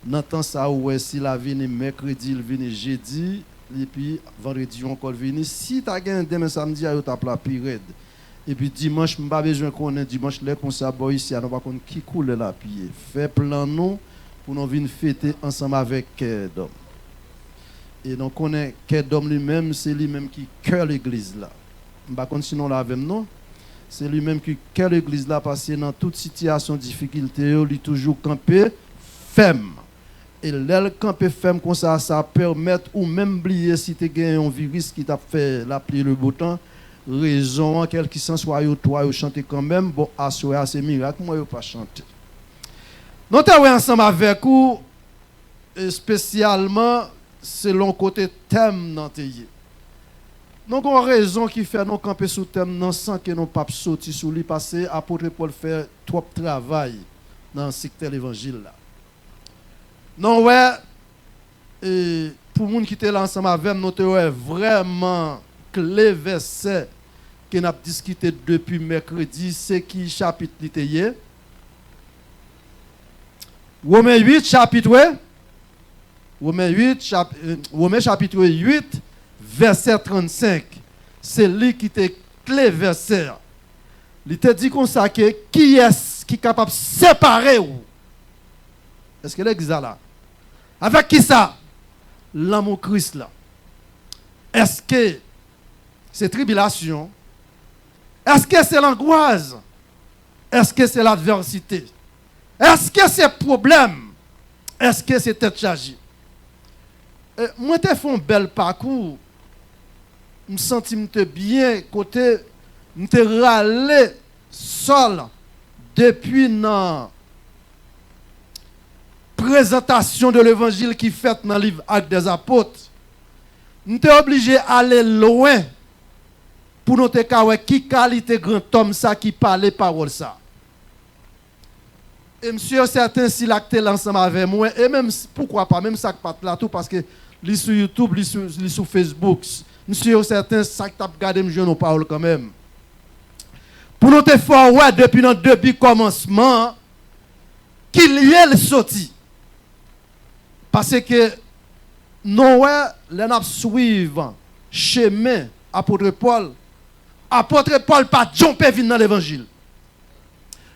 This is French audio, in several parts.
Dans le temps, ça, ouais, si la vini mercredi, il vini jeudi, et puis vendredi, encore vini. Si tu as gagné demain samedi, tu as la pire. Et puis dimanche, je n'ai pas besoin qu'on ait dimanche, les conseils ici, on va qu'on qui coule la pied. Fait plan nous pour nous venir fêter ensemble avec Kedom. Et donc, on est Kedom lui-même, c'est lui-même qui cœur l'église là. Je ne sais pas sinon là avec nous. C'est lui-même qui cœur l'église là parce que dans toute situation de difficulté, il est toujours campé ferme. Et l'aile campé ferme comme ça permet ou même oublier si tu as un virus qui t'a fait l'appeler le beau temps. Raison, quel qui s'en soit, toi, chanter quand même, bon, assurer à ces miracles, moi, je pas chanter. Nous sommes ensemble avec vous, spécialement selon côté thème dans pays. Donc, on a raison qui fait nous camper sous thème non sans que nous pas sortir sous lui parce que apôtre Paul fait trop de travail dans le secteur de l'évangile là. Non ouais, et pour les gens qui étaient là ensemble avec nous, nous vraiment clé verset que nous avons discuté depuis mercredi, c'est qui chapitre littéraire? Romains 8 chapitre Romains chapitre 8 verset 35. C'est lui qui était clé verset. Il te dit comme ça que qui est qui est capable de séparer ou? Est-ce que l'église là? Avec qui ça? L'amour Christ là. Est-ce que c'est tribulation? Est-ce que c'est l'angoisse? Est-ce que c'est l'adversité? Est-ce que c'est problème? Est-ce que c'est tête chargée? Moi, je fais un bel parcours. Je me sens bien côté. Je me râlé seul depuis la présentation de l'évangile qui fait dans le livre Actes des Apôtres. Nous sommes obligés d'aller loin pour nous dire qui qualité grand homme ça qui parle parole ça. Et monsieur certain si l'acte ensemble avec moi et même pourquoi pas même ça pas là tout parce que li sur YouTube, li sur Facebook. Monsieur certain ça que t'a regarder me jeune parole quand même. Pour nous te fort ouais depuis notre début commencement qu'il y ait le sorti. Parce que nous les n'a suivre chemin apôtre Paul pas jumper vinn dans l'évangile.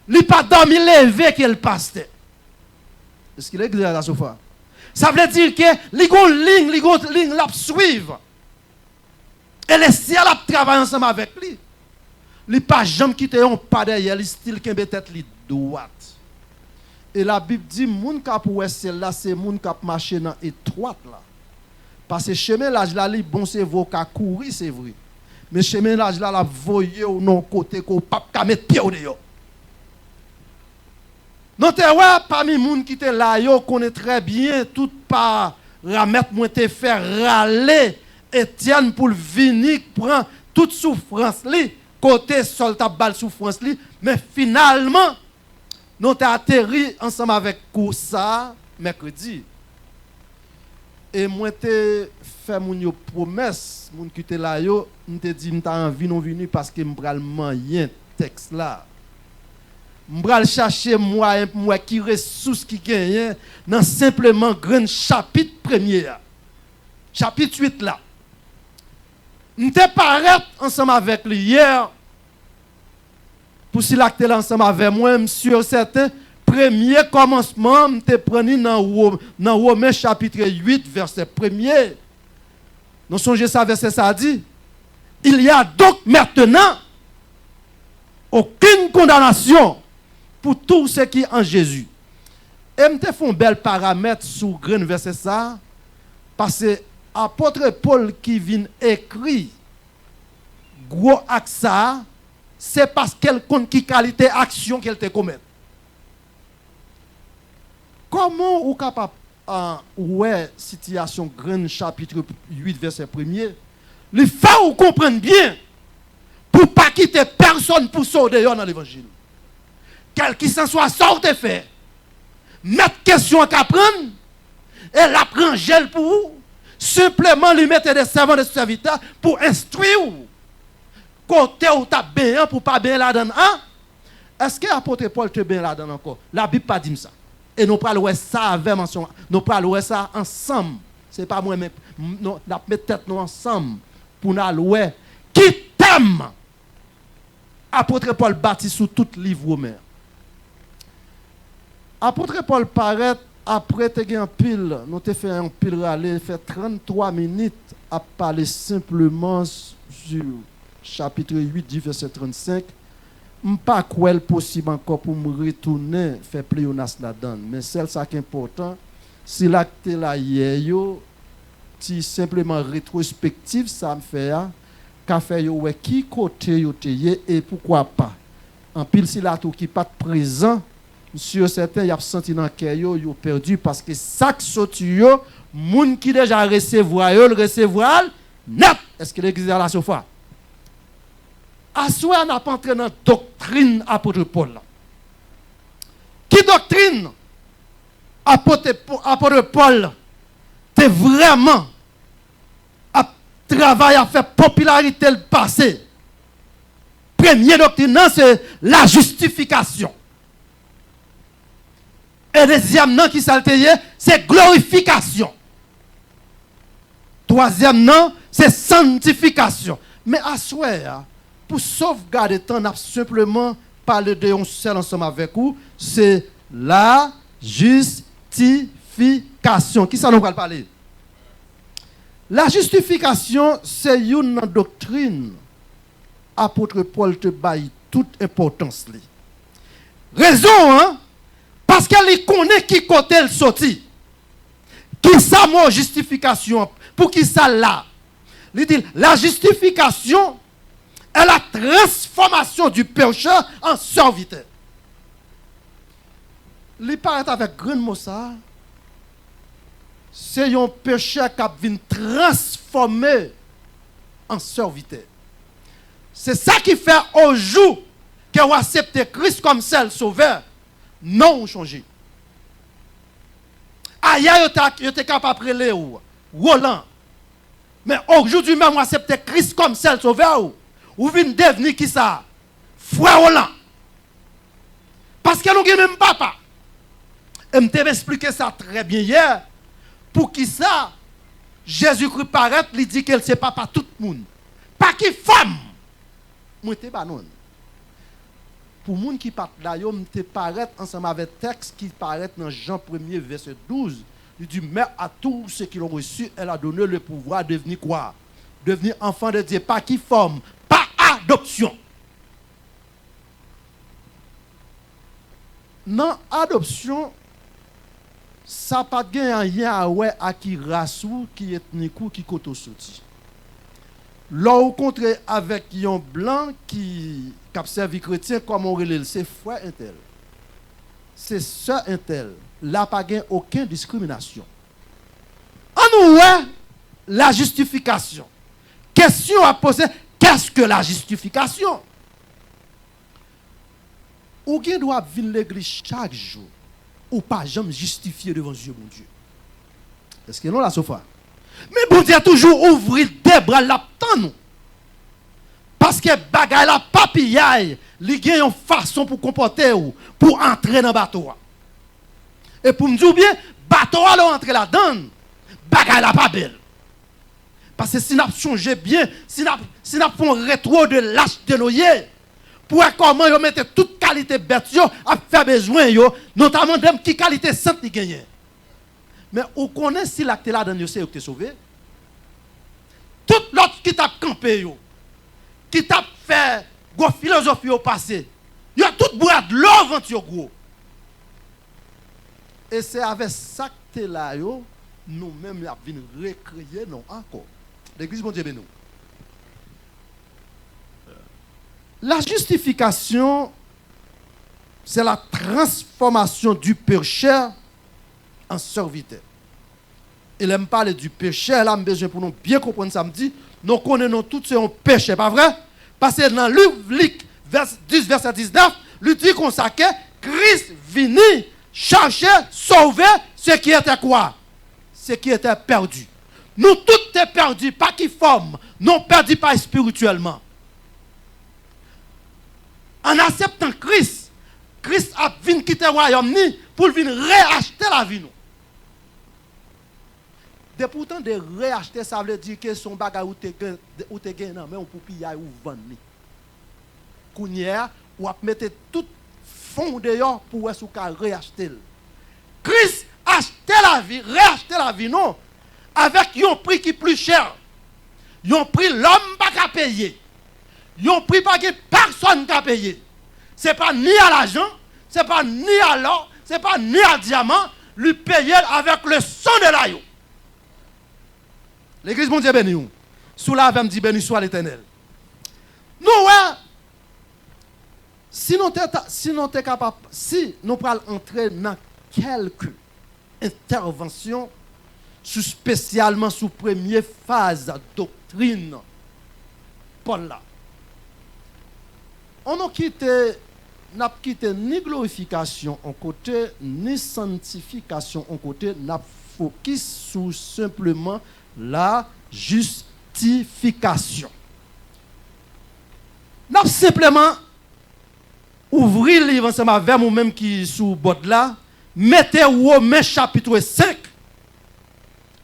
Il pas dormi levé qu'il pasteur. Est-ce qu'il est clair là sofa? Ça veut dire que li gon ligne l'a suivre. Et les ciel a travailler ensemble avec lui. Il pas jamais quitter on pas derrière, il style kembe tête li droite. Et la Bible dit moun k'ap wè celle-là c'est moun k'ap marcher dans étroite là. Parce que chemin l'âge là li bon c'est vos ka courir c'est vrai. Mais chemin l'âge là la voyer ou non côté ko pas ka mettre pied au dehors. Non te ouais parmi moun qui te là yo connaît très bien tout par ramettre moi te faire râler Étienne pour venir prendre toute souffrance li côté sol t'a bal souffrance li mais finalement nous t'ai atterri ensemble avec Koussa mercredi. Et moi te fait mon yo promesse moun qui te là yo m'te dit m'ta envie non venir parce que m'pral manyen texte là. M'bral chercher moi qui ressource qui gagne dans simplement grand chapitre premier. Chapitre 8 là. M'te paraît ensemble avec lui hier pour si l'acte ensemble avec moi monsieur certain premier commencement m'te prendre dans Romains chapitre 8 verset 1er. Nous songez ça verset ça dit il y a donc maintenant aucune condamnation pour tout ce qui est en Jésus. Et me te font bel paramètre sur grand verset ça parce que apôtre Paul qui vient écrit gros acte ça c'est parce qu'elle compte qui qualité action qu'elle te commet. Comment ou capable ouais situation grand chapitre 8 verset 1er il faut comprendre bien pour pas quitter personne pour sauter dans l'évangile. Quel qui s'en soit sorte fait. Mettre question à prendre et la prendre gel pour vous. Simplement lui mettre des servants des serviteurs pour instruire. Côté où tu bien pour pas bien là-dedans. Est-ce que l'apôtre Paul te bien là-dedans encore? La Bible pas dit ça. Et nous parlons ça avec mention. Nous parlons ça ensemble. Ce n'est pas moi, mais nous mettons tête nous ensemble pour nous aller. Qui t'aime? Apôtre Paul bâtit sous tout livre romain. Apôtre Paul paraît après te gen pile, nous te fait un pile râler, fait 33 minutes à parler simplement sur chapitre 8 du verset 35. Pas quoi possible encore pour me retourner faire pléonas là-dedans, mais celle ça qui est important, si l'acte là hier yo, si simplement rétrospective ça me fait qu'a fait yo ouais qui côté yo te et pourquoi pas. En pile si là tout qui pas présent, monsieur certains y a senti dans cœur yo perdu parce que sac sorti yo, moun qui déjà recevoir yo le recevoir net. Est-ce que l'église a la sofa? Assoir n'a pas entré dans doctrine apôtre Paul. Qui doctrine apôtre Paul t'es vraiment à travail à faire popularité le passé. Première doctrine c'est la justification. Et deuxième nom qui s'altérie c'est glorification. Troisième nom c'est sanctification. Mais assoir pour sauvegarder temps, on a simplement parlé de un seul ensemble avec vous, c'est la justification. Qui ça nous va parler? La justification, c'est une doctrine. Apôtre Paul te baille toute importance. Raison, hein? Parce qu'elle connaît qui côté elle sorti. Qui ça mon justification? Pour qui ça là? Il dit, la justification, est la transformation du pécheur en serviteur. Il paraît avec grand mot ça. C'est un pécheur qui vient transformer en serviteur. C'est ça qui fait au jour que vous acceptez Christ comme seul sauveur. Non changé. Ailleurs, vous êtes capable de prêler Roland. Mais aujourd'hui même, vous acceptez Christ comme seul sauveur. Ou vient devenir qui ça? Frère Roland. Parce que nous n'avons même papa. Et je t'ai expliqué ça très bien hier. Pour qui ça? Jésus-Christ paraît, il dit qu'elle c'est papa tout le monde. Pas qui femme. Moi, je banon. Pour les gens qui partent là, je te paraît ensemble avec le texte qui paraît dans Jean 1er, verset 12. Il dit, mais à tous ceux qui l'ont reçu, elle a donné le pouvoir de devenir quoi? Devenir enfant de Dieu. Pas qui forme. Adoption. Non, adoption, ça n'a pas de rien à qui race ou qui ethnique ou qui koto sorti. Là, au contraire, avec un blanc qui a servi chrétien, comme on relève, c'est frère intel. C'est sœur intel. Là, pas de aucune discrimination. En nous, la justification. Question à poser. Qu'est-ce que la justification? Ou bien doit venir l'église chaque jour, ou pas jamais justifier devant Dieu, mon Dieu. Est-ce que non la sofa? Mais bon Dieu a toujours ouvrir des bras là-dedans nous. Parce que bagay la papillaille, il y a une façon pour comporter ou pour entrer dans le bateau. Et pour me dire bien, bateau va entrer là-dedans, bagay la pas belle. Parce que si nous changé bien, si nous faisons un rétro de l'âge de nos yeux, pour comment ils mettent toute qualité bête à faire besoin, notamment de qui qualité sainte ils gagnent. Mais on connaît si l'acte là dans c'est qui sauvé. Tout l'autre qui t'a campé, qui t'a fait une philosophie au passé, il y a tout boire de l'eau avant gros. Et c'est avec ça que là, nous-mêmes, nous venons recréer non encore. L'église, bon Dieu, nous. La justification, c'est la transformation du pécheur en serviteur. Il aime parler du péché, là, j'ai besoin pour nous bien comprendre samedi. Nous connaissons tous ces péchés, pas vrai? Parce que dans Luc 10, verset 19, lui dit qu'on sait que Christ venu chercher, sauver ce qui était quoi? Ce qui était perdu. Nous tous sommes perdus, pas qui forme, non perdus pas spirituellement. En acceptant Christ, Christ a venu quitter le royaume pour venir réacheter la vie nous. De pourtant de réacheter, ça veut dire que son bagage ou te gagné mais on peut piller ou vendre. Kounya ou a mettre tout fond dehors pour est-ce qu'on réacheter. Christ acheter la vie, réacheter la vie non avec un prix qui est plus cher. Un prix l'homme pas qu'à payer. Un prix pas que personne n'a payé. C'est pas ni à l'argent, c'est pas ni à l'or, c'est pas ni à diamant, lui payer avec le sang de l'agneau. L'église mon Dieu béni. Sous la me dit béni soit l'Éternel. Nous si nous sommes capables, si nous pouvons entrer dans quelques interventions spécialement sous première phase doctrine Paul là. On n'a quitté ni glorification en côté, ni sanctification en côté, n'a focus sur simplement la justification. N'a simplement ouvrir le livre ensemble avec moi-même qui sous bord là, mettez Romains chapitre 5,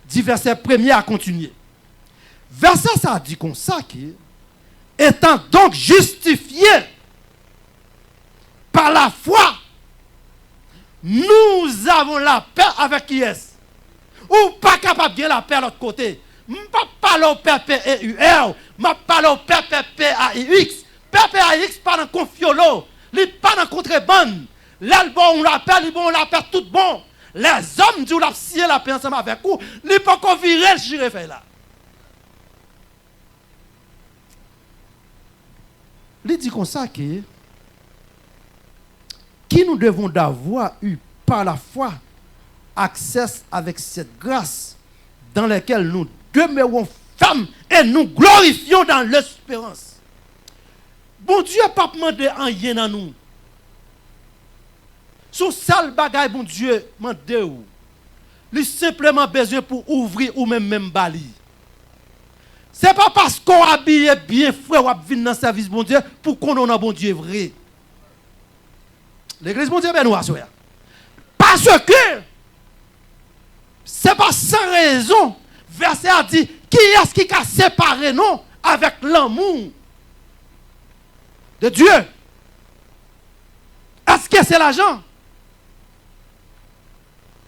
du verset 1er à continuer. Verset ça dit comme ça qui étant donc justifié par la foi, nous avons la paix avec qui est. Ou pas capable de la paix de l'autre côté. Je ne parle pas de PPEUR, je parle de PPPAX. PPAX pas dans confiolo, il pas dans contrebande. L'album on l'appelle, on l'appelle tout bon. Les hommes disent la scier la paix ensemble avec vous, il pas qu'on virer le chiré là. Il dit comme ça que qui nous devons d'avoir eu par la foi accès avec cette grâce dans laquelle nous demeurons fermes et nous glorifions dans l'espérance. Bon Dieu n'a pas demandé rien à nous. Son seul bagage, bon Dieu, demandé ou. Il simplement besoin pour ouvrir ou même bali. Ce n'est pas parce qu'on habille bien frère ou vient dans le service bon Dieu pour qu'on ait un bon Dieu vrai. L'église bon Dieu ben nous assoya. Parce que c'est pas sans raison. Verset a dit qui est-ce qui a séparé nous avec l'amour de Dieu? Est-ce que c'est l'argent?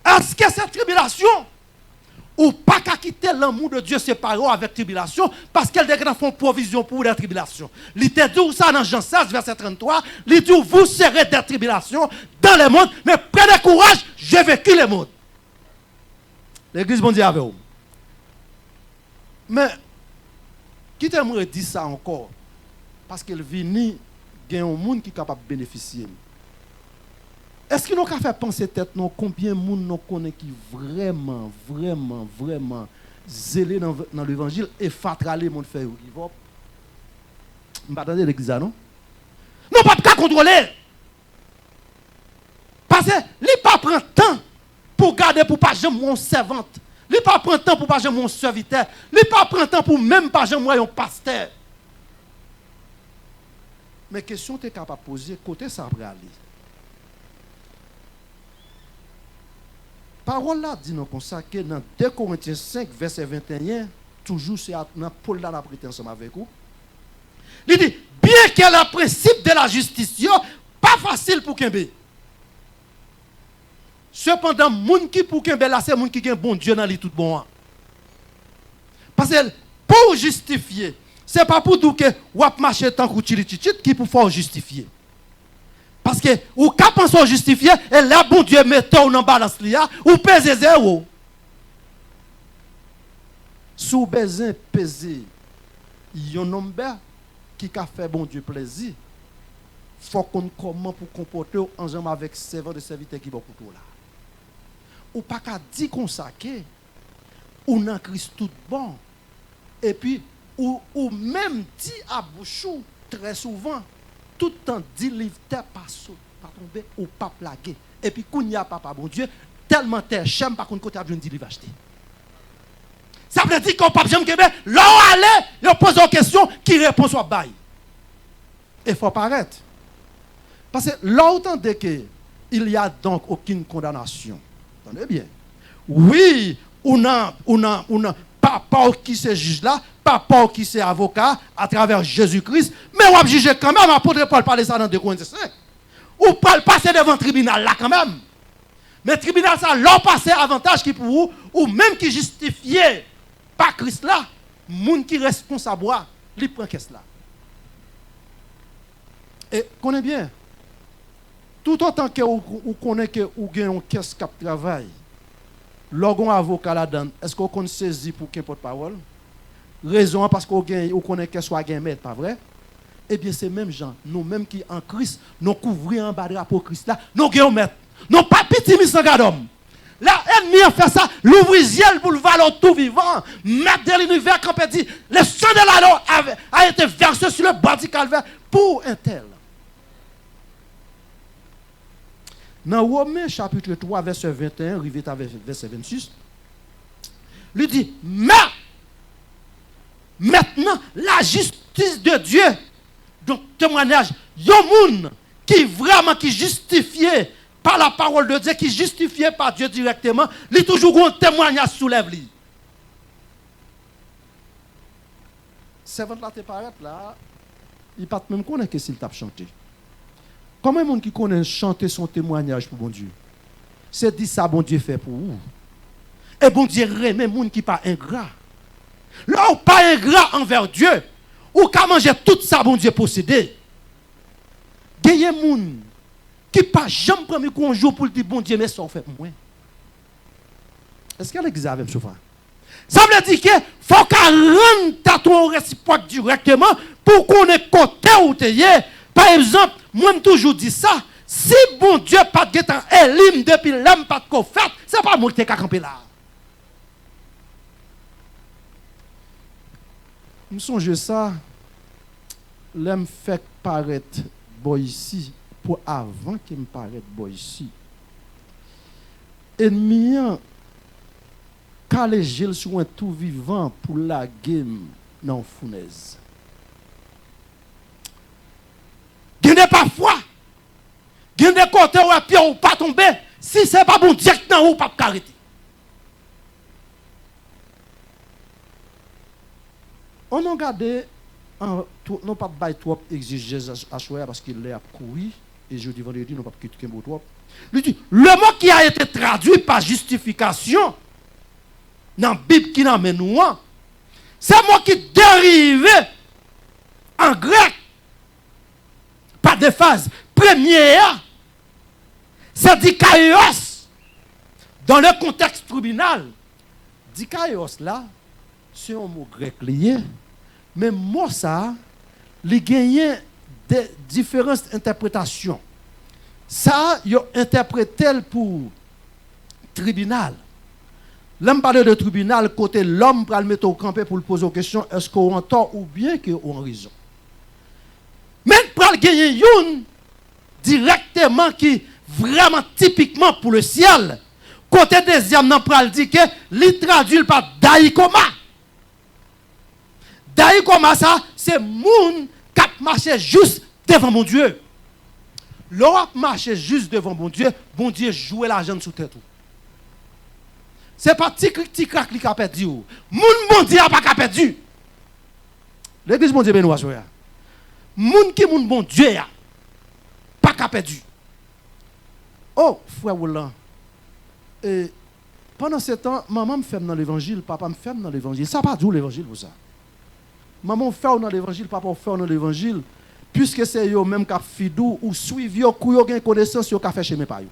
Est-ce que c'est tribulation? Ou pas qu'à quitter l'amour de Dieu séparé avec tribulation parce qu'elle font provision pour la tribulation. Il te dit ça dans Jean 16, verset 33. Il dit vous serez des tribulations dans le monde, mais prenez courage, j'ai vécu le monde. L'église bon Dieu avec vous. Mais qui t'aimerait dire ça encore? Parce qu'elle vient, il y a un monde qui est capable de bénéficier. Est-ce qu'il nous a fait penser tête non combien de monde nous connaît qui vraiment zélé dans l'évangile et fatralé mon fait give up? Je pas l'église non? Non pas de contrôler. Parce que il pas prend temps pour garder pour pas jamais mon servante. Il pas prend temps pour pas jamais mon serviteur. Il pas prend temps pour même pas jamais moi un pasteur. Mais question tu es capable de poser côté ça va aller. Parole là dit nous consacré dans 2 Corinthiens 5 verset 21, toujours c'est dans Paul là la prêté ensemble avec vous. Il dit bien que le principe de la justice pas facile pour Kembe. Cependant moun qui pour Kembe là c'est moun qui gagne bon Dieu dans lui tout bon. Parce que pour justifier, c'est pas pour tout que ou marcher tant que tchit qui pour faire justifier. Parce que ou ka pense justifier et là bon Dieu mette ou dans balance là ou pèse zéro. Sous besoin peser yon nombre qui a fait bon Dieu plaisir. Faut qu'on comment pour comporter ensemble avec servant de serviteur qui va pour tout là. Ou pas qu'à dire comme ça que ou dans Christ tout bon et puis ou même dit à bouchou très souvent tout le temps dit livre pas tomber ou pas plaguer et puis quand y a papa bon Dieu tellement terre j'aime pas qu'on côté besoin de livre acheter. Ça veut dire qu'on pas jamais là aller il pose une question qui répond soit bail. Et faut paraître. Parce que là autant de que Il n'y a donc aucune condamnation. Attendez bien. Oui, on a pas qui c'est juge là, pas qui c'est avocat à travers Jésus-Christ, mais on va juger quand même. Apôtre Paul parle de ça dans 2 Corinthiens 5. Ou pas passer devant le tribunal là quand même. Mais le tribunal ça, leur passer avantage qui pour vous, ou même qui justifié par Christ là, monde qui est responsable, il prend qu'est-ce là. Et connaît bien. Tout autant que vous connaissez que vous avez un caisse cap travail, lorsqu'on avocat là-dedans, est-ce qu'on connaît saisi pour qu'il porte-parole? Raison parce qu'on connaît que soit gain maître, pas vrai? Eh bien, c'est même gens, nous-mêmes qui en Christ, nous couvrons en bas de drapeau Christ là, nous gagnons maître. Non pas petit mis sans gadom. L'ennemi a fait ça, l'ouvrier pour le valoir tout vivant, maître de l'univers quand on dit, le sang de l'agneau a été versé sur le bas du calvaire pour un tel. Dans Romains chapitre 3, verset 21, arrivé à verset 26, lui dit, mais maintenant, la justice de Dieu, donc témoignage, il y a un monde qui justifié par la parole de Dieu, qui justifié par Dieu directement, il y a toujours un témoignage soulève lui. Servant là te paraît là, il pas même connaît que s'il t'a chanté. Comment un monde qui connaît chanter son témoignage pour bon Dieu? C'est dit ça bon Dieu fait pour vous. Et bon Dieu remet monde qui pas ingrat. Là ou pas ingrat envers Dieu, ou qu'à manger tout ça bon Dieu possédé. Gagne monde qui pas jamais premier jour pour dire bon Dieu mais ça fait moins. Est-ce qu'elle existe avec souvent? Ça veut dire que faut qu'on rende ton réciproque directement pour qu'on ait côté où tu es. Par exemple, moi je toujours dit ça, si bon Dieu pas de temps élim depuis l'âme pas de fait, c'est pas moi qui t'ai campé là. Je songe ça, l'homme fait paraître boy ici pour avant qu'il me paraisse boy ici. Ennemi calé gel sur un tout vivant pour la game dans fournaise. Gende parfois, gende côté où pied ou pas tomber, si c'est pas bon directement ou pas arrêter. On a gardé non pas bail trop exigence à choisir parce qu'il est couru et jeudi vendredi non pas quitter un trop. Lui dit le mot qui a été traduit par justification dans la Bible qui n'a mené nous, c'est un mot qui dérive en grec par des phases. Première, c'est dikaios. Dans le contexte tribunal, dikaios là, c'est un mot grec lié, mais mot ça, il gagne des différentes interprétations. Ça, il interprété pour tribunal. L'homme parle de tribunal, côté l'homme pour le mettre au campé pour le poser aux questions, est-ce qu'on a tort ou bien qu'on a raison. Mais pour le gagner une directement qui vraiment typiquement pour le ciel. Côté deuxième, on peut dire que il traduit par daikoma. Daikoma ça, c'est moun qui marche juste devant mon Dieu. L'on marche juste devant mon Dieu joue l'argent sous tête. C'est pas petit crack qui a perdu. Mon Dieu n'a pas perdu. L'église mon Dieu Benoît Soya. Moun qui moun bon Dieu ya pas qu'à perdu. Oh frère Roland. Et pendant ce temps, maman me ferme dans l'évangile, papa me ferme dans l'évangile. Ça pas d'où l'évangile pour ça. Maman fait dans l'évangile, papa fait dans l'évangile, puisque c'est eux même qui fidou ou suivi ou qui ont connaissance yo ka fait chemin par eux.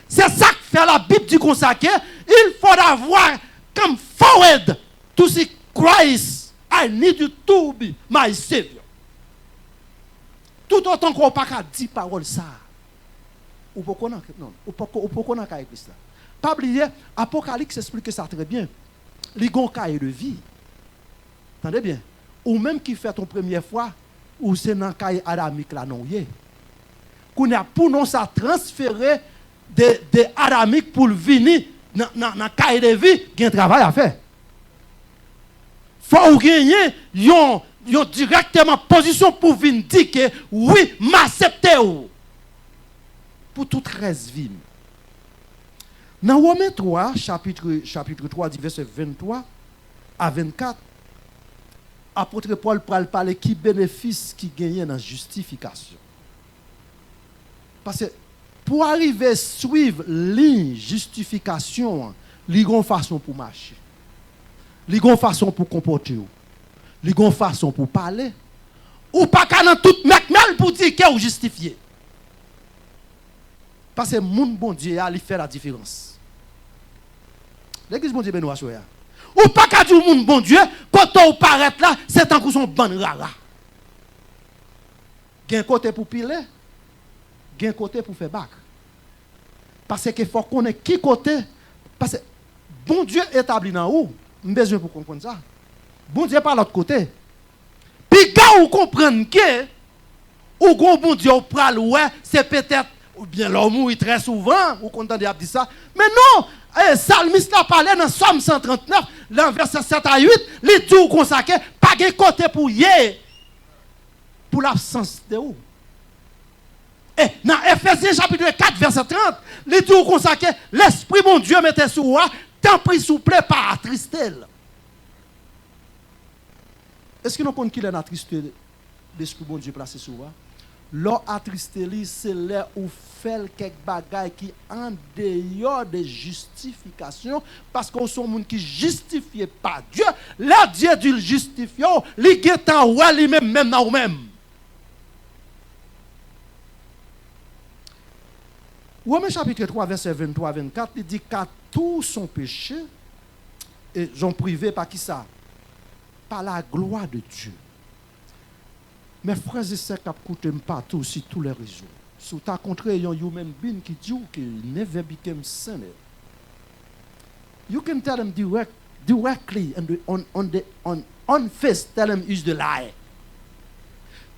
C'est ça que fait la Bible du consacré, il faut avoir comme forward to see Christ. I need you to be my savior. Tout autant qu'on pas qu'à dire parole ça. Ou pas qu'on non, ou pas qu'on a écrit ça. Pas oublier Apocalypse explique ça très bien. Les gon cahier de vie. Entendez bien. Ou même qui fait ton première fois ou c'est dans cahier adamique là non yé. Qu'on a pour non ça transférer de adamique pour venir dans cahier de vie, il y a un travail à faire. Faut gagner yon directement position pour venir dire que oui, m'accepter ou. pour toute 13 villes. Dans Romains 3, chapitre 3, verset 23 à 24, apôtre Paul parle qui bénéfice qui gagne dans la justification. Parce que pour arriver à suivre la justification, il y a une façon pour marcher. Il y a une façon pour comporter. Il y a une façon pour parler. Ou pas qu'à dans tout mec pour dire que vous justifié. Parce que mon bon Dieu a fait la différence. L'église bon Dieu Benoît Soya. Ou pas qu'à dire mon bon Dieu, quand on paraît là, c'est un coup son bon rara. Il y a un côté pour piler, il y a un côté pour faire bac. Parce qu'il faut connaître qui côté. Parce que bon Dieu établi dans où? Je besoin pour comprendre ça. Bon Dieu par l'autre côté. Puis quand vous comprenez que ou bon Dieu pral ouais, c'est peut-être ou bien l'homme mourit très souvent, ou content de dire ça. Mais non, Salmiste a parlé dans Somme 139, dans verset 7 à 8, les tout consacré, pas de côté pour y pour l'absence de où. Et dans Ephésiens chapitre 4, verset 30, les tout consacré, l'Esprit mon Dieu mettait sur moi, tant pris souple pas attristé. Est-ce que nous connaissons qui est attristé l'Esprit mon Dieu placé sur moi? L'or attristé, c'est là où fait quelques bagailles qui en dehors de justification, parce qu'on sont monde qui justifie pas Dieu. Là Dieu dit justifie, li getan ouais li même dans même. Romains chapitre 3 verset 23 24, il dit qu'à tout son péché et j'en privé par qui ça? Par la gloire de Dieu. Mes frères et sœurs qui écoutent partout sur tous les réseaux. Si tu as rencontré un human being qui dit que never became sinner, you can tell them directly on face, tell them is the lie.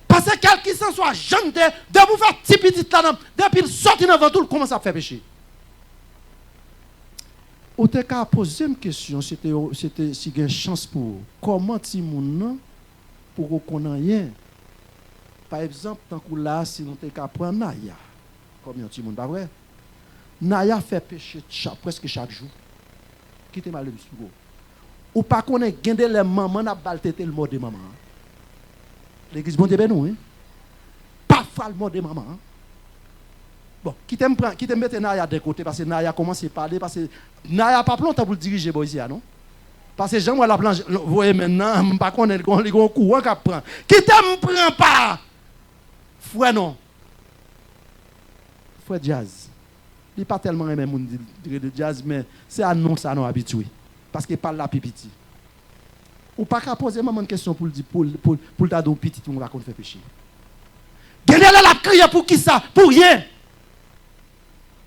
Parce que quelqu'un s'en soit jeune de vous faire petit là, depuis il sort dans tout, il commence à faire pécher. Ou te ka poser une question, c'était si une chance pour comment ti moun pour reconnaître rien. Par exemple, tant que là, si nous te ka prendre Naya, combien ti moun pas vrai? Naya fait pécher presque chaque jour. Qui te mal le bisou. Ou pas connaît gende les maman n'a bal tete le mot de maman. L'église bon Dieu ben nous hein. Pas fa le mot de maman. Bon, qui t'aime mettre Naya de côté parce que Naya commence à parler parce que Naya pas longtemps pour diriger Boisia non. Parce que j'aime la planche vous voyez maintenant pas connaître les courant qu'a prend. Qui t'aime prend pas. Frère non. Frère jazz. Il pas tellement aimé moun dire de jazz mais c'est à non ça non habitué parce qu'il parle la pipiti. Ou pas qu'à poser maman une question pour dire pour ta don petit on va qu'on fait pécher. Gagner la crier pour qui ça? Pour rien.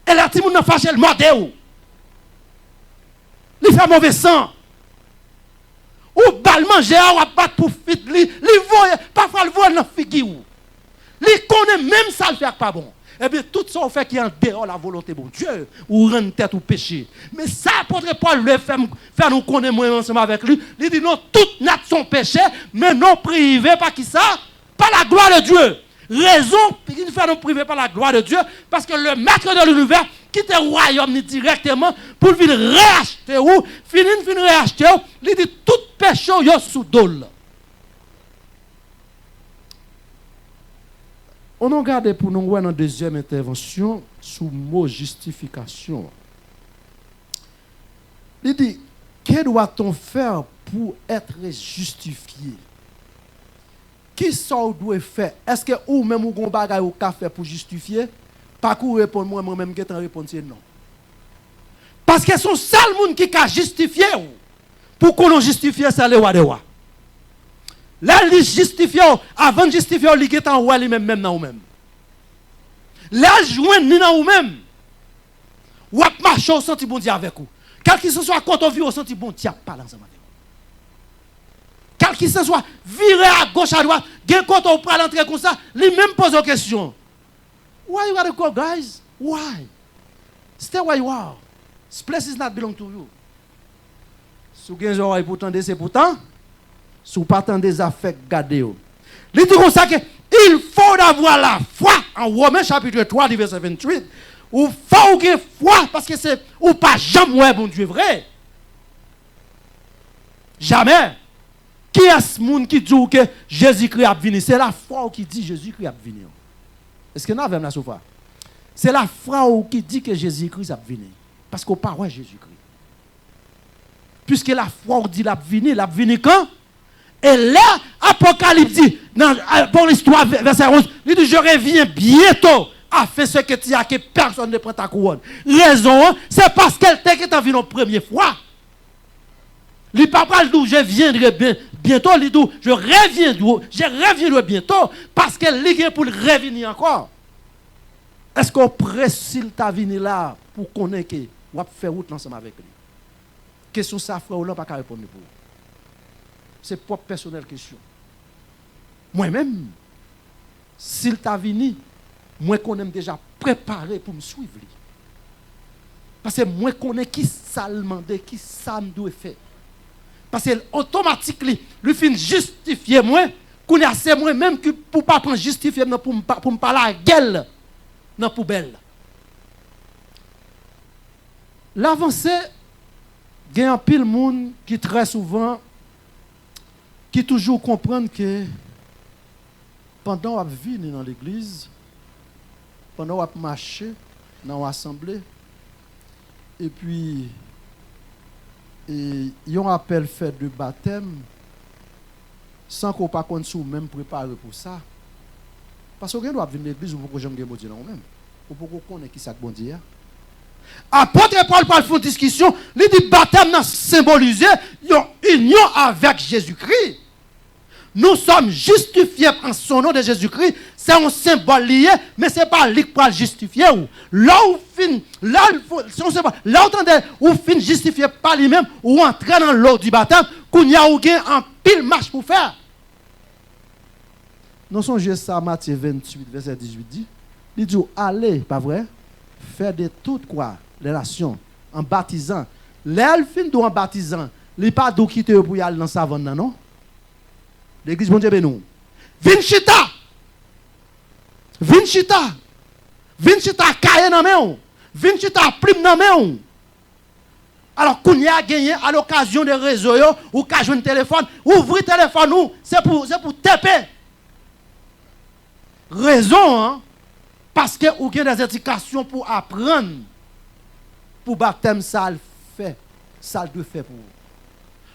Et là, si vous n'avez fâché le modèle, il fait mauvais sang. Ou bal manger, ou battre pour fit, il voit, parfois il voit dans la figure. Il connaît même ça le fait pas bon. Eh bien, tout ça fait qui est en dehors la volonté de Dieu, ou rendre tête ou péché. Mais ça, apôtre Paul le fait nous connaître moins ensemble avec lui. Il dit non, toute nation péché, mais non privé par qui ça? Par la gloire de Dieu. Raison qu'il fait nous priver par la gloire de Dieu, parce que le maître de l'univers quitte le royaume directement pour venir réacheter ou finir réacheter ou, il dit tout péché yo sous dol. On a regardé pour nous voir dans deuxième intervention sous mot justification. Il dit que doit-on faire pour être justifié? Qui ça doit faire? Est-ce que ou même ou gon bagay ou ka faire pour justifier? Pas qu'on répond moi-même qui t'en répondre c'est non. Parce que son seul monde qui a justifié pour qu'on justifie ça le roi de roi. Là il justifie avant de justifier il est en roi lui-même dans vous-même. Là joindre ni dans vous-même. Ou marcher au senti bon Dieu avec vous. Quel qu'il soit quand on vit au senti bon Dieu parle ensemble. Quel qu'il soit viré à gauche à droite, quand on prend l'entrée comme ça, lui-même pose une question. Why you gotta go, guys? Why? Stay where you are. This place is not belong to you. Si vous avez oreille pour tendre, c'est pourtant. Si vous pas tendre des affaires, gardez-vous. Il dit comme ça que Il faut avoir la foi. En Romains chapitre 3, verset 28. Il faut avoir foi parce que c'est ou pas jamais bon Dieu vrai. Jamais. Qui est ce monde qui dit que Jésus-Christ a venu? C'est la foi qui dit Jésus-Christ a venu. Est-ce que nous avons la souffrance? C'est la foi qui dit que Jésus-Christ a venu. Parce qu'on parle de Jésus-Christ. Puisque la foi dit l'a venu quand? Et là, Apocalypse dit, pour l'histoire, verset 11, il dit, je reviens bientôt à faire ce que tu as, que personne ne prend ta couronne. Raison, c'est parce qu'elle t'a vu la première fois. Il ne pas dire, je viendrai bientôt, il dit, je reviendrai bientôt, parce qu'elle est pour revenir encore. Est-ce qu'on précise ta venue là pour connaître que on va faire route ensemble avec lui? Question ça, frère, on n'a pas qu'à répondre pour. C'est propre personnelle question. Moi-même, s'il t'a venu, moi qu'on aime déjà préparé pour me suivre. Parce que moi connais qui ça demande, qui ça me doit faire. Parce que automatiquement, lui fin justifier moi, qu'on a c'est moi même que pour pas prendre justifier pour me parler à gueule dans la poubelle. L'avancée, il y a un pile monde qui très souvent qui toujours comprennent que pendant qu'on vit dans l'église, pendant qu'on marche dans l'assemblée, et puis il y a un appel fait de baptême, sans qu'on pas qu'on soit même préparé pour ça. Parce qu'on doit venir à l'église, ou pour que j'aime bien dire non même, ou pour qu'on connaisse qui ça bon Dieu. Apôtre Paul parle de discussion, il dit baptême n'a symbolisé une union avec Jésus-Christ. Nous sommes justifiés en son nom de Jésus-Christ. C'est un symbole lié, mais ce n'est pas lui qui peut justifier. Là où on fin justifié par lui-même, ou entrer dans l'eau du baptême, qu'on y a un pile marche pour faire. Nous sommes ça, Matthieu 28, verset 18 dit. Il dit, allez, pas vrai? Faire de toutes quoi? Les nations, en baptisant. L'elfine doit en baptisant. Il n'est pas d'où quitter pour y aller dans sa savane, non? L'église, bon Dieu, ben nous. Vinchita, kaye nan men. Vinchita, prime nan men. Alors, qu'on y a gagné à l'occasion de réseaux, ou qu'à jouer un téléphone, ouvrir le téléphone, c'est pour taper. Raison, hein? Parce que vous avez des éducations pour apprendre. Pour baptême, ça le fait. Ça le doit faire pour vous.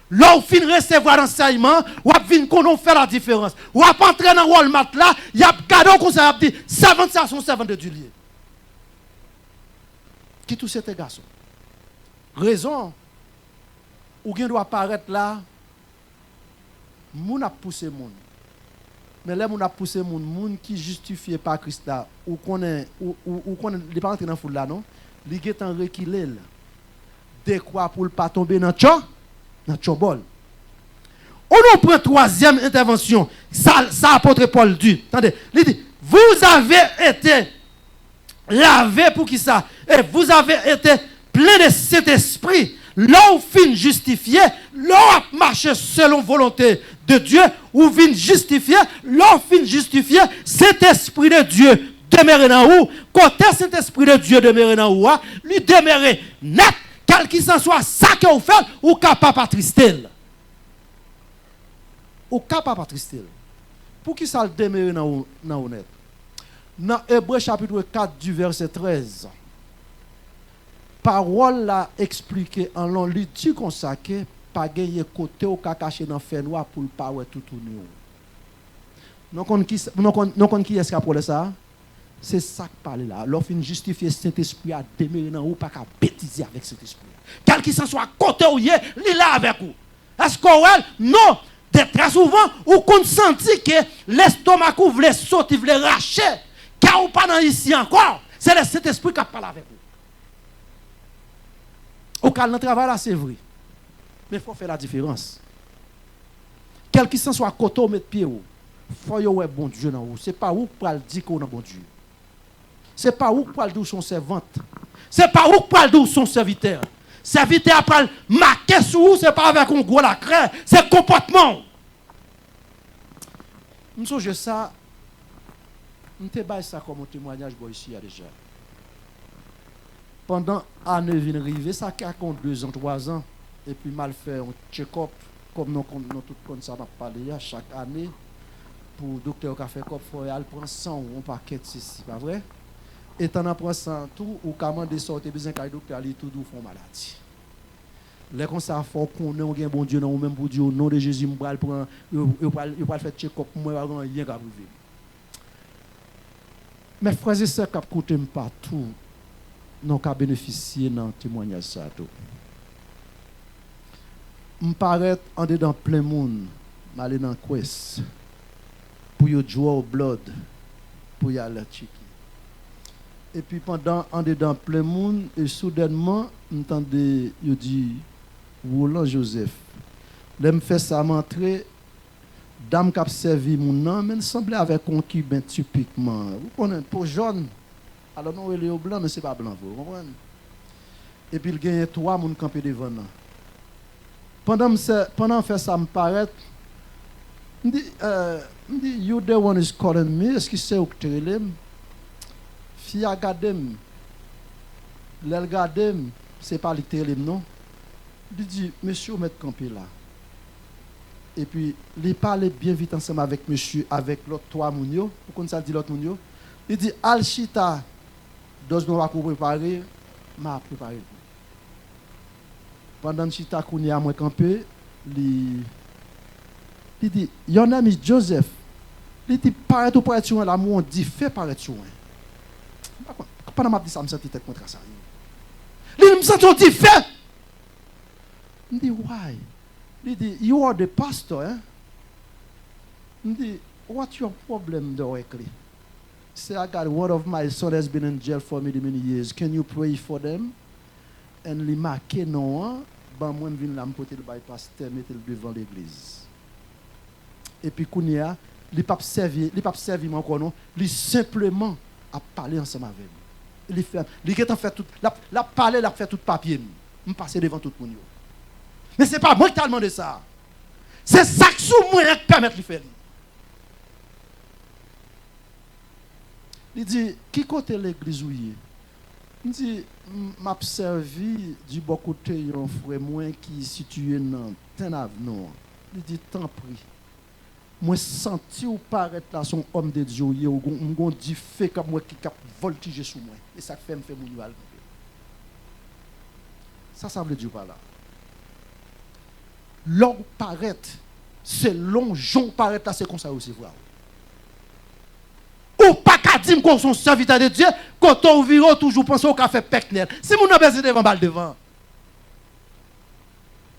Là, vous finissez recevoir l'enseignement, vous finissez qu'on fait la différence. Vous entrez dans Walmart là, il y a un cadeau comme ça, il dit, servante, ça sont servante de Dieu. Qui tous ces garçons? Raison, ou bien doit apparaître là, moun a poussé moun. Mais là, moun a poussé moun qui justifie par Christ là, ou connaît, il pas entrer dans foule là, non? Il est en reculé là. De quoi pour ne pas tomber dans le chobol. On nous prend troisième intervention. Ça apôtre Paul dit. Attendez, il dit, vous avez été lavé pour qui ça? Et vous avez été plein de cet esprit. Là où fin justifié, là où marché selon volonté de Dieu, où fin justifié, là où fin justifié, cet esprit de Dieu demeure dans vous. Quand cet esprit de Dieu demeure dans vous, lui demeure net. Quel qu'il soit ça que vous faites, ou capable de trister. Ou capable de trister. Pour qui ça le demeure dans vous net? Dans Hébreux chapitre 4 du verset 13. Parole l'a expliqué en long, lui dit qu'on s'acque, pas gagner côté ou caché dans fait noir pour le pas tout tourner. Non kon qui est-ce qui a pour ça? C'est ça que parle là. L'offre justifier cet esprit à demeurer dans ou pas qu'à bêtiser avec cet esprit. Quel qu'il soit côté ou il est là avec vous. Est-ce qu'on non, très souvent ou qu'on sentit que l'estomac ou voulait sauter, voulait racher, car ou pas dans ici encore. C'est cet esprit qui parle avec vous. Au cas de travail là c'est vrai. Mais il faut faire la différence. Quel qu'il soit côté ou mettre pied ou faut y avoir bon Dieu dans vous. C'est pas où pour dire qu'on a bon Dieu. C'est pas où pour dire son servante. C'est pas où pour dire son serviteur. Serviteur après marquer sur vous, c'est pas avec un gros lacret, c'est comportement. Je ça Je te baille ça comme un témoignage ici déjà. Pendant l'année vient arriver, ça a 2 ans, 3 ans, et puis mal fait un check-up, comme nous tout comme ça m'a parlé chaque année, pour le docteur qui a fait cop, il faut aller prendre 100 ou un paquet ici, pas vrai? Et tu en prends 100 tout, ou comment de sortir besoin que le docteur ali tout font maladie. Les comme ça faut qu'on ait un bon Dieu non même pour dire au nom de Jésus, me va prendre il va faire check-up moi rien qu'à arriver. Mes frères et sœurs qui écoutent partout, n'ont qu'à bénéficier dans témoignage ça tout. Me paraît en dedans plein monde, m'aller dans quest pour yo jouer au blood pour y aller checker. Et puis pendant en dedans plein monde et soudainement m'entendez yo dit Roland Joseph. L'aime fait ça m'entrer dame qui a servi mon nom mais semblait avec concubin typiquement. Vous connaissez pour jaune. Alors non il est au blanc mais c'est pas blanc vous comprenez. Et puis il gagne 3 moun campé devant nous. Pendant faire ça me paraît me dit you the one is calling me est-ce que c'est au télém fille a gardé l'elle gardé c'est pas le télém non. Il dit monsieur met campé là. Et puis il parle bien vite ensemble avec monsieur avec l'autre 3 moun yo. Vous connaissez ça dit l'autre moun yo. Il dit al chita dos nous va préparer m'a préparé. Pendant chita kouni a moi campé, il dit your name is Joseph. Il dit paraît tout paraît tu là moi on dit fait paraît tu. Pendant m'a dit ça me sentit tête contre ça. Il me sent on dit fait. Il dit why? Il dit you are the pastor, hein? Il dit what's your problem directly? Say I got one of my son has been in jail for many years. Can you pray for them? And li marqué non, ban moi vinn là me porter le bail pasteur mettre devant l'église. Et puis kounia, li pas servir moi encore non, li simplement a parler ensemble avec moi. Il est en fait tout la parler la fait tout papier. Me passer devant tout le monde. Mais c'est pas moi qui t'a demandé ça. C'est ça que sous moi qui permet de faire. Il dit qui côté l'église où il est? Il dit m'a servi du bon côté un frère moi qui situé dans Tenavenant. Il dit tant pris. Moi senti ou paraître là son homme de Dieu ou on dit fait comme moi qui cap voltiger sous moi et ça fait me fait mon mal. Ça veut dire pas là. L'homme paraît c'est long jon paraît là c'est comme ça aussi voir. Ou pas qu'à dire qu'on son serviteur de Dieu, quand on vire toujours penser au café pecnel. Si mon a besoin devant balle devant.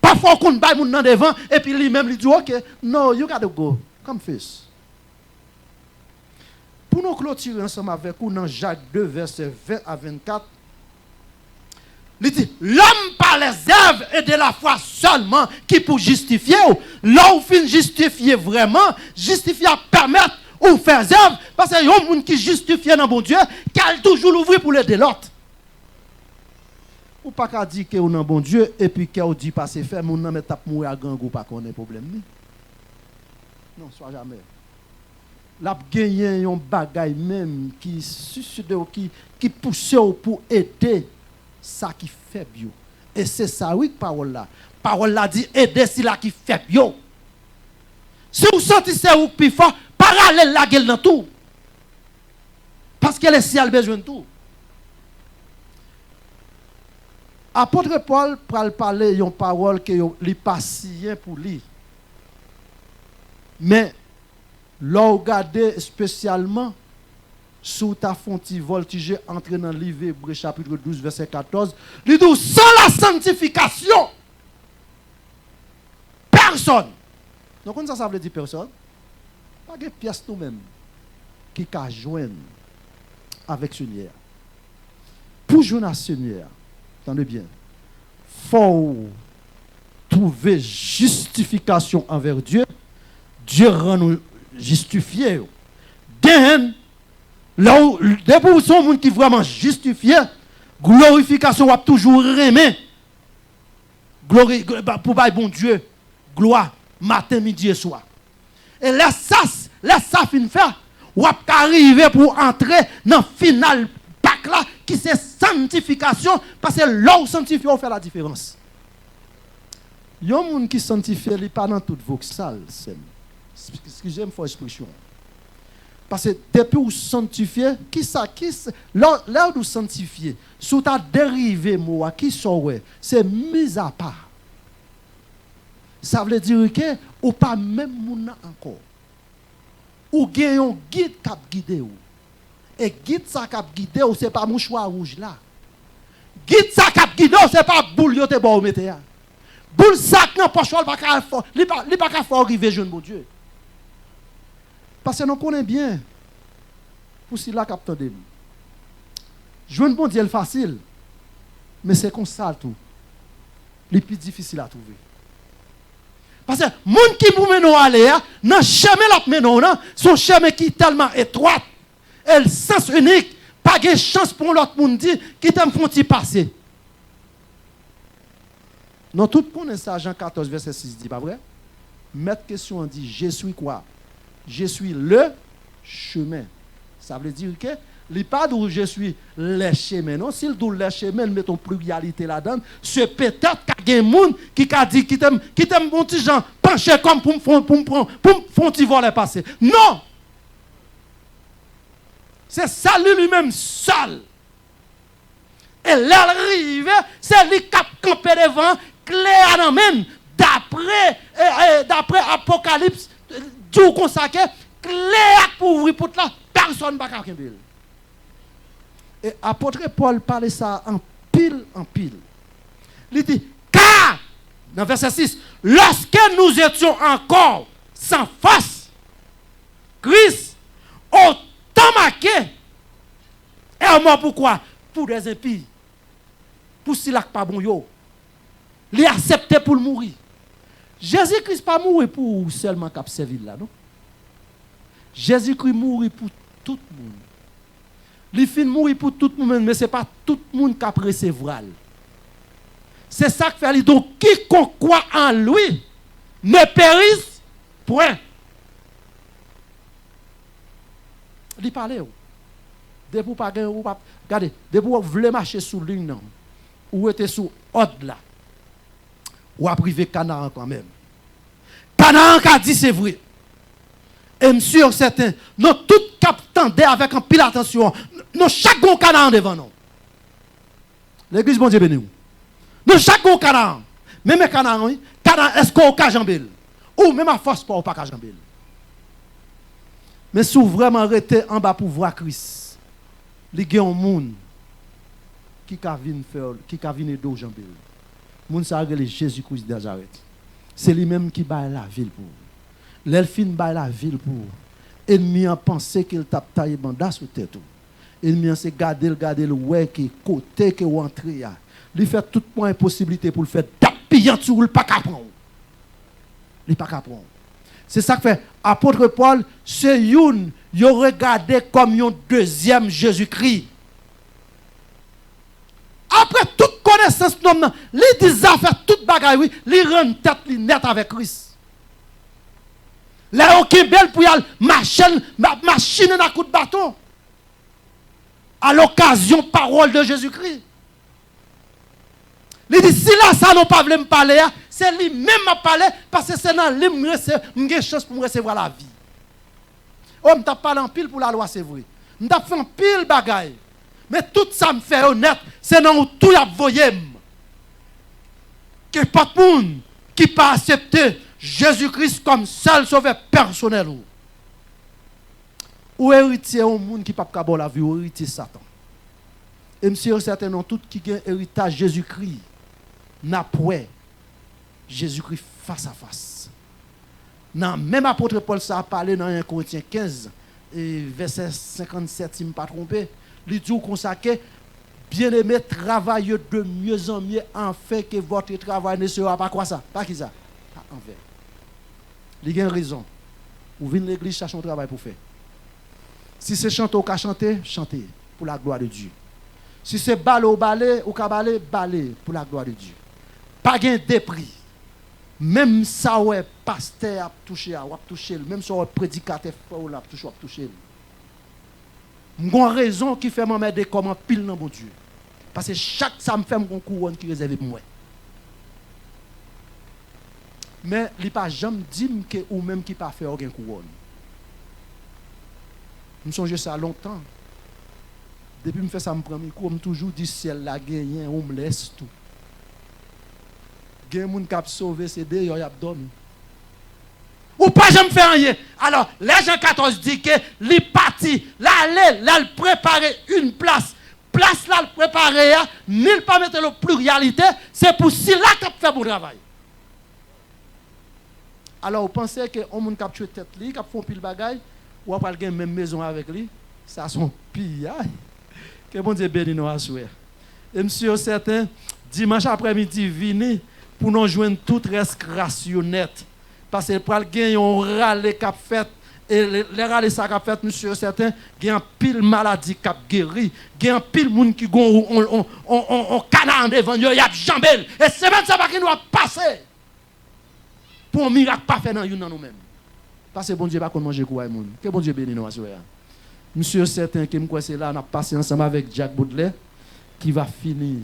Parfois qu'on baille mon nan devant et puis lui-même lui dit OK, no, you got to go. Come face. Pour nous clôturer ensemble avec vous dans Jacques 2 verset 20 à 24. Il dit l'homme par les œuvres et de la foi seulement qui pour justifier, l'homme fin justifier vraiment, justifier permettre ou faire œuvre parce que y a un monde qui justifie dans bon Dieu qui a toujours l'ouvrir pour l'aider l'autre. Ou pas qu'à dire que on dans bon Dieu et puis qu'il dit passer faire mon nan met tap mourir à gang ou pas connaît problème ni. Non, soit jamais. L'a gagné un bagaille même qui suscite qui pousse pour aider ça qui fait bio. Et c'est ça oui parole là. Parole là dit aider si là qui fait bio. Si vous sentez ça ou plus fort parallèle la gueule dans tout. Parce que le ciel a besoin de tout. Apôtre Paul pral parler une parole que li patient pour lui. Mais l'on regarde spécialement sous ta fonti voltige entrer dans le livre Hébreux chapitre 12 verset 14, il dit sans la sanctification personne. Donc ça veut dire personne. Pas de pièce nous-mêmes qui ka joindre avec Seigneur. Pour joindre Seigneur, attendez bien. Faut trouver justification envers Dieu. Dieu rend nous justifiés. Là où pour son monde qui vraiment justifié, glorification va toujours remettre. Gloire pour bon Dieu, gloire matin, midi et soir. Et laisse ça fin faire, ou arriver pour entrer dans le final bac là, qui c'est sanctification, parce que là où sanctifié, on fait la différence. Il y a un monde qui sanctifie, il n'est pas dans toute vos salles. Excusez-moi pour l'expression. Parce que depuis où sanctifié, là où sanctifié, sous ta dérivé, moi, qui sont, c'est mis à part. Ça veut dire que, ou pas même moun encore. Ou gen un guide qui a guidé ou. Et guide ça qui a guidé ou, c'est pas mouchoir rouge là. Guide ça qui a guidé ou, c'est pas boule yo te bon mette ya. Boule sac nan poche ou, il pas qu'à faire arriver jeune mon Dieu. Parce que nous connaissons bien, pour si là capteur de nous. Jeune bon Dieu est facile, mais c'est comme ça tout. Le plus difficile à trouver. Parce que les gens qui vous mènent à aller, non chemin la mènent, son chemin qui est tellement étroit, et le sens unique, pas de chance pour l'autre monde qui t'aime font passer. Nous tout connaissons ça, Jean 14, verset 6, dit pas vrai? Mettre question, on dit, je suis quoi? Je suis le chemin. Ça veut dire que, il n'est pas d'où je suis le chemin. Non, s'il dit le chemin, mettons pluralité là-dedans, c'est peut-être qu'il y a des gens qui a dit, qui t'aime mon petit gens pencher comme pour me faire un petit volet passer. Non! C'est ça lui-même seul. Et l'arrivée, c'est lui qui a campé devant, clair en même, d'après Apocalypse, Dieu consacré, clair pour ouvrir pour là, personne ne va pas camper. Et apôtre Paul parle ça en pile en pile. Il dit, car, dans verset 6, lorsque nous étions encore sans force, Christ, autant marqué, et moi pourquoi? Pour des impies. Pour si là pas bon yo. Il a accepté pour mourir. Jésus-Christ pas mourir pour seulement cap servir là, non? Jésus-Christ mourit pour tout le monde. Il fin mourir pour tout le monde, mais ce n'est pas tout le monde qui a recevoir. C'est ça que fait. Donc, quiconque croit en lui ne périsse point. Il parle. Depuis vous pas regardez, depuis vous voulez marcher sous ligne ou était sous ordre là. Ou à privé Canaan quand même. Canaan a dit c'est vrai. Et monsieur certain, nous tout captandé avec un pile attention. Nous chaque bon Canaan devant nous. L'église bon Dieu béni. Nous chaque bon Canaan. Même Canaan, Canaan est-ce qu'on a jambel ou même à force pas pas jambel. Mais si vous vraiment arrêté en bas pour voir Christ, il y a un monde qui a venu faire, qui a venu d'eau jambel. Moun sa rele Jésus-Christ de Nazareth. C'est lui-même qui bat la ville pour. L'elfine bat la ville pour. Ennemi a pensé qu'il tape taillé banda sous tête. Ennemi a se garder le ouais qui côté que ou entrer. Il fait tout point impossibilité pour le faire tapiller sur le pas capron. Il pas capron. C'est ça que fait apôtre Paul, c'est une yo regardé comme un deuxième Jésus-Christ. Après toute connaissance, il dit ça fait toute bagaille, oui, il rend tête net avec Christ. Là, qui belle pour y aller machine dans coup de bâton. À l'occasion, parole de Jésus-Christ. Il dit, si là, ça n'a pas voulu me parler, c'est lui-même à parler, parce que c'est dans lui que j'ai chance pour recevoir la vie. Oh, je ne parlé en pile pour la loi, c'est vrai. Je ne fait en pile bagaille. Mais tout ça me fait honnête, c'est dans tout y a voyé. Que pas de monde qui pas accepté Jésus-Christ comme seul sauveur personnel. Ou héritier au monde qui pas capable la vie, ou héritier Satan. Et monsieur certain non tout qui gagne héritage Jésus-Christ n'a point Jésus-Christ face à face. Non, même apôtre Paul ça a parlé dans 1 Corinthiens 15 et verset 57 si je ne me pas trompé. Il dit comme ça que bien-aimés, travaillez de mieux en mieux afin que votre travail ne sera pas quoi ça? Pas qui ça? Pas envers. Il y a une raison. Vous venez à l'église chercher un travail pour faire. Si c'est chanter ou chanter, chantez pour la gloire de Dieu. Si c'est baler ou baler, ou baler, baler pour la gloire de Dieu. Pas gain de prix. Même ça, ouais, pasteur a touché, même ça, ouais, prédicateur a touché. J'ai une raison qui fait m'aider comme un pile dans mon Dieu. Parce que chaque ça me fait un couronne qui réserve pour moi. Mais il n'a pas jamais dit que ou même qui pas fait aucun couronne. Je me songe ça longtemps. Depuis que je fais ça, je prends mes cours, je toujours dit ciel la gagne, on me laisse tout. Il y a des gens qui ont sauvé ces deux, ils ont dormi. Ou pas jamais faire rien. Alors, les Jean 14 dit que les partis, là, il préparer une place. Place là, il préparer, nul pas mettre la pluralité, c'est pour si là qu'il fait bon travail. Alors, vous pensez que on a tué tête li, qui font pile bagaille, ou après gagner même maison avec lui, ça son pire. Que bon Dieu bénisse nous à souhait. Et monsieur certain dimanche après-midi vini pour nous joindre toute restauration nette parce que pour gagner on râle cap fait et les râle ça cap fait monsieur certain gagne pile maladie cap guéri, gagne pile monde qui on canard devant yo y a jambel et c'est même ça qui nous a passé. Pour un miracle pas fait dans nous-mêmes. Parce que bon Dieu pas qu'on manger quoi monde. Que bon Dieu bénisse nous à souhait. Monsieur certain que c'est là on a passé ensemble avec Jack Baudelaire qui va finir